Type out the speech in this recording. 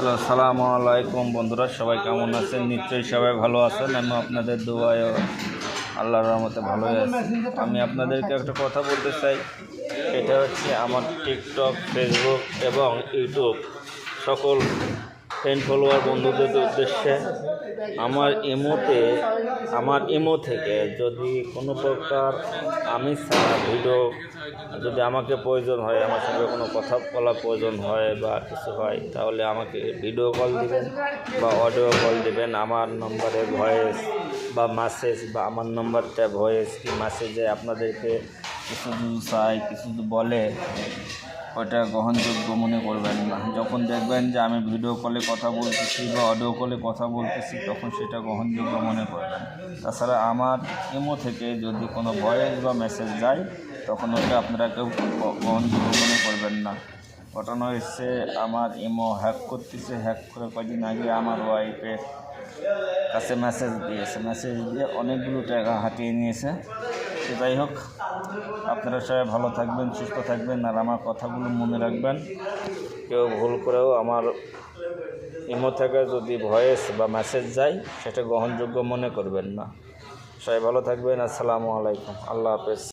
Hello, আসসালামু আলাইকুম বন্ধুরা, সবাই কেমন আছেন? নিশ্চয়ই সবাই ভালো আছেন। আমি আপনাদের দোয়ায় আল্লাহর রহমতে ভালোই আছি। আমি আপনাদেরকে একটা কথা বলতে চাই। এটা হচ্ছে আমার টিকটক, ফেসবুক এবং ইউটিউব সকল ফ্রেন্ড ফলোয়ার বন্ধুদের উদ্দেশ্যে আমার ইমো থেকে যদি কোনো প্রকার আমি ছাড়া ভিডিও যদি আমাকে প্রয়োজন হয়, আমার সঙ্গে কোনো কথা বলা প্রয়োজন হয় বা কিছু হয়, তাহলে আমাকে ভিডিও কল দিবেন বা অডিও কল দিবেন। আমার নম্বরে ভয়েস বা মেসেজ বা আমার নম্বরটা ভয়েস কি মেসেজে আপনাদেরকে কিছু যদি চাই, কিছু যদি বলে, ওটা গ্রহণযোগ্য মনে করবেন না। যখন দেখবেন যে আমি ভিডিও কলে কথা বলতেছি বা অডিও কলে কথা বলতেছি, তখন সেটা গ্রহণযোগ্য মনে করবেন। তাছাড়া আমার ইমো থেকে যদি কোনো ভয়েস বা মেসেজ যায়, তখন ওটা আপনারা কেউ গ্রহণযোগ্য মনে করবেন না। ঘটনা হচ্ছে, আমার ইমো হ্যাক করতেছে। হ্যাক করে কয়েকদিন আগে আমার ওয়াইফের কাছে মেসেজ দিয়ে অনেকগুলো টাকা হাতিয়ে নিয়েছে। যাই হোক, আপনারা সবাই ভালো থাকবেন, সুস্থ থাকবেন, আর আমার কথাগুলো মনে রাখবেন। কেউ ভুল করেও আমার ইমো থেকে যদি ভয়েস বা মেসেজ যায়, সেটা গ্রহণযোগ্য মনে করবেন না। সবাই ভালো থাকবেন। আসসালামু আলাইকুম। আল্লাহ হাফেজ।